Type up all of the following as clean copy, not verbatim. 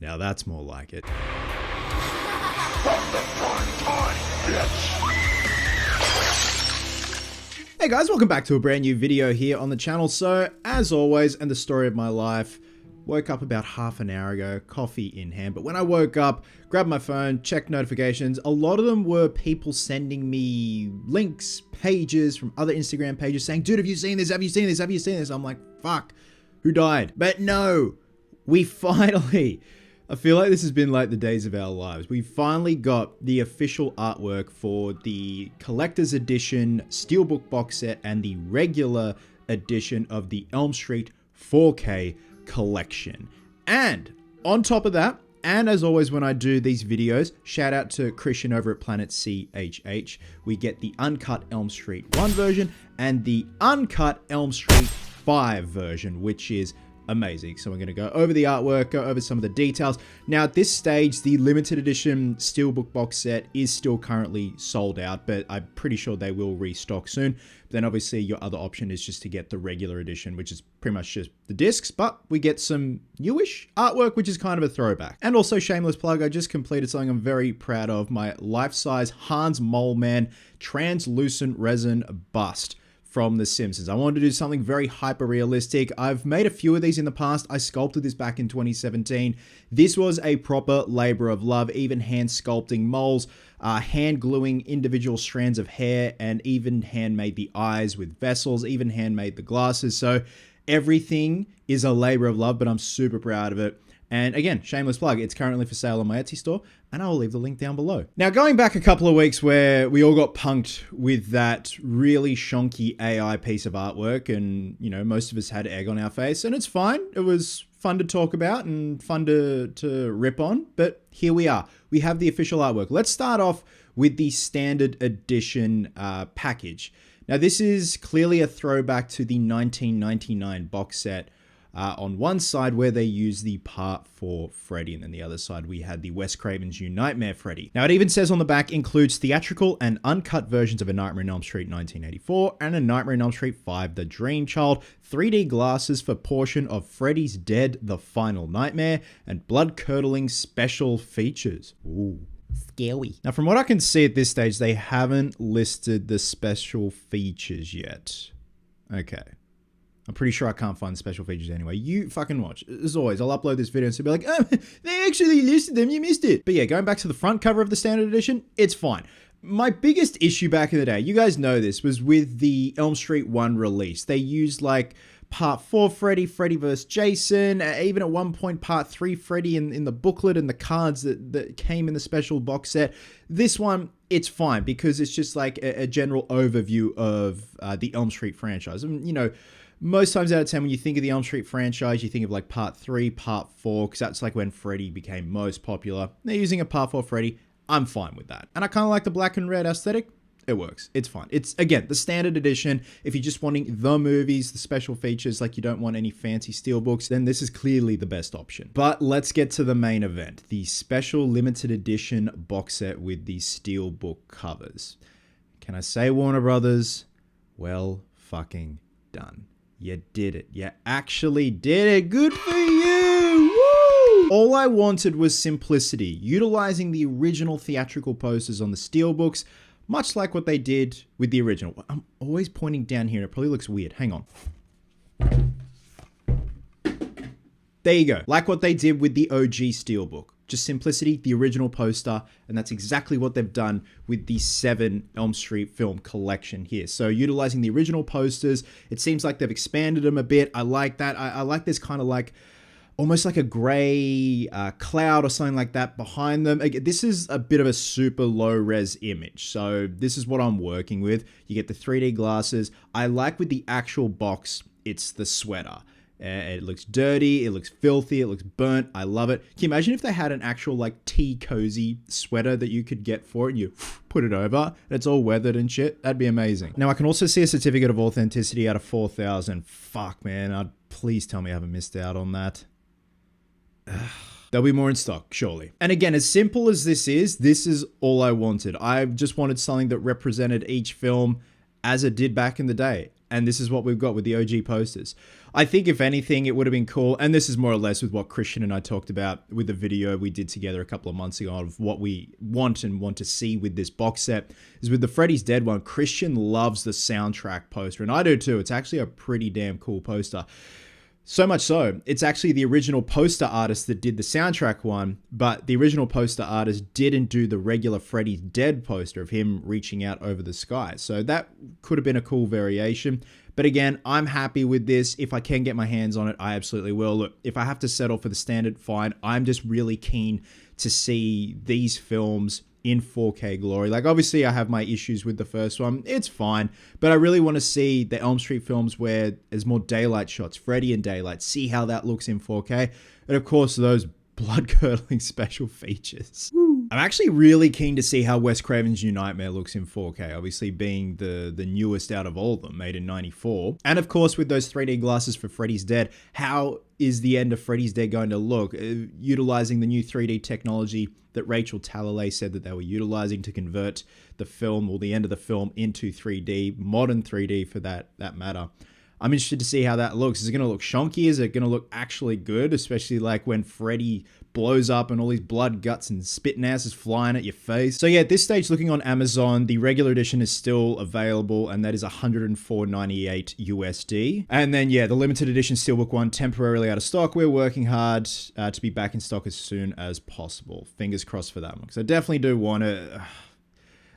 Now that's more like it. Hey guys, welcome back to a brand new video here on the channel. So, as always, and the story of my life, woke up about half an hour ago, coffee in hand. But when I woke up, grabbed my phone, checked notifications, a lot of them were people sending me links, pages from other Instagram pages saying, dude, have you seen this? Have you seen this? Have you seen this? I'm like, fuck, who died? But no, we finally... I feel like this has been like the days of our lives. We finally got the official artwork for the collector's edition steelbook box set and the regular edition of the Elm Street 4K collection. And on top of that, and as always when I do these videos, shout out to Christian over at Planet CHH, we get the uncut Elm Street 1 version and the uncut Elm Street 5 version, which is amazing. So we're going to go over the artwork, go over some of the details. Now at this stage, the limited edition steelbook box set is still currently sold out, but I'm pretty sure they will restock soon. But then obviously your other option is just to get the regular edition, which is pretty much just the discs, but we get some newish artwork, which is kind of a throwback. And also shameless plug, I just completed something I'm very proud of, my life-size Hans Moleman translucent resin bust from The Simpsons. I wanted to do something very hyper-realistic. I've made a few of these in the past. I sculpted this back in 2017. This was a proper labor of love, even hand sculpting moles, hand gluing individual strands of hair, and even handmade the eyes with vessels, even handmade the glasses. So everything is a labor of love, but I'm super proud of it. And again, shameless plug, it's currently for sale on my Etsy store, and I'll leave the link down below. Now, going back a couple of weeks where we all got punked with that really shonky AI piece of artwork, and, you know, most of us had egg on our face, and it's fine. It was fun to talk about and fun to rip on, but here we are. We have the official artwork. Let's start off with the standard edition package. Now, this is clearly a throwback to the 1999 box set. On one side where they use the part for Freddy, and then the other side we had the Wes Craven's New Nightmare Freddy. Now it even says on the back, includes theatrical and uncut versions of A Nightmare on Elm Street 1984 and A Nightmare on Elm Street 5 The Dream Child, 3D glasses for portion of Freddy's Dead The Final Nightmare, and blood-curdling special features. Ooh. Scary. Now, from what I can see at this stage, they haven't listed the special features yet. Okay. I'm pretty sure I can't find the special features anyway. You fucking watch. As always, I'll upload this video and so be like, oh, they actually listed them, you missed it. But yeah, going back to the front cover of the standard edition, it's fine. My biggest issue back in the day, you guys know this, was with the Elm Street 1 release. They used like part 4 Freddy, Freddy vs. Jason, even at one point part 3 Freddy in the booklet and the cards that came in the special box set. This one, it's fine because it's just like a general overview of the Elm Street franchise. And, you know, most times out of 10, when you think of the Elm Street franchise, you think of like part 3, part 4, because that's like when Freddy became most popular. They're using a part 4 Freddy. I'm fine with that. And I kind of like the black and red aesthetic. It works. It's fine. It's, again, the standard edition. If you're just wanting the movies, the special features, like you don't want any fancy steelbooks, then this is clearly the best option. But let's get to the main event, the special limited edition box set with the steelbook covers. Can I say, Warner Brothers? Well fucking done. You did it. You actually did it. Good for you. Woo! All I wanted was simplicity, utilizing the original theatrical posters on the steelbooks, much like what they did with the original. I'm always pointing down here, and it probably looks weird. Hang on. There you go. Like what they did with the OG steelbook. Just simplicity, the original poster, and that's exactly what they've done with the 7 Elm Street film collection here. So utilizing the original posters, it seems like they've expanded them a bit. I like that. I like this kind of like, almost like a gray cloud or something like that behind them. Again, this is a bit of a super low res image. So this is what I'm working with. You get the 3D glasses. I like with the actual box, it's the sweater. It looks dirty, it looks filthy, it looks burnt. I love it. Can you imagine if they had an actual like tea cozy sweater that you could get for it and you put it over and it's all weathered and shit? That'd be amazing. Now I can also see a certificate of authenticity out of 4,000. Fuck man, please tell me I haven't missed out on that. There'll be more in stock, surely. And again, as simple as this is all I wanted. I just wanted something that represented each film as it did back in the day. And this is what we've got with the OG posters. I think if anything, it would have been cool. And this is more or less with what Christian and I talked about with the video we did together a couple of months ago of what we want to see with this box set is with the Freddy's Dead one. Christian loves the soundtrack poster, and I do too. It's actually a pretty damn cool poster. So much so, it's actually the original poster artist that did the soundtrack one, but the original poster artist didn't do the regular Freddy's Dead poster of him reaching out over the sky. So that could have been a cool variation. But again, I'm happy with this. If I can get my hands on it, I absolutely will. Look, if I have to settle for the standard, fine. I'm just really keen to see these films in 4K glory. Like, obviously I have my issues with the first one. It's fine, but I really want to see the Elm Street films where there's more daylight shots, Freddy in daylight, see how that looks in 4K. And of course, those blood-curdling special features. I'm actually really keen to see how Wes Craven's New Nightmare looks in 4K, obviously being the newest out of all of them, made in 94. And of course, with those 3D glasses for Freddy's Dead, how is the end of Freddy's Dead going to look? Utilizing the new 3D technology that Rachel Talalay said that they were utilizing to convert the film, or the end of the film, into 3D, modern 3D for that matter. I'm interested to see how that looks. Is it going to look shonky? Is it going to look actually good? Especially like when Freddy blows up and all these blood, guts, and spit and ass is flying at your face. So yeah, at this stage, looking on Amazon, the regular edition is still available, and that is $104.98 USD. And then yeah, the limited edition Steelbook one, temporarily out of stock. We're working hard to be back in stock as soon as possible. Fingers crossed for that one, because I definitely do want to...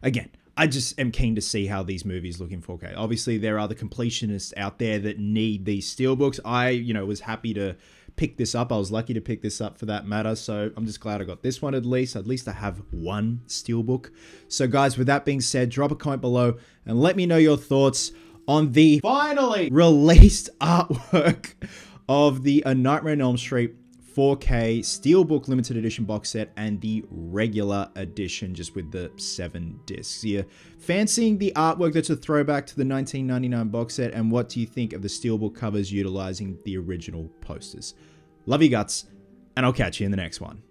Again, I just am keen to see how these movies look in 4K. Obviously, there are the completionists out there that need these steelbooks. I, was happy to pick this up. I was lucky to pick this up for that matter. So I'm just glad I got this one at least. At least I have one steelbook. So guys, with that being said, drop a comment below and let me know your thoughts on the finally released artwork of the A Nightmare on Elm Street 4K Steelbook limited edition box set and the regular edition just with the 7 discs here. Fancying the artwork that's a throwback to the 1999 box set, and what do you think of the Steelbook covers utilizing the original posters? Love you guts, and I'll catch you in the next one.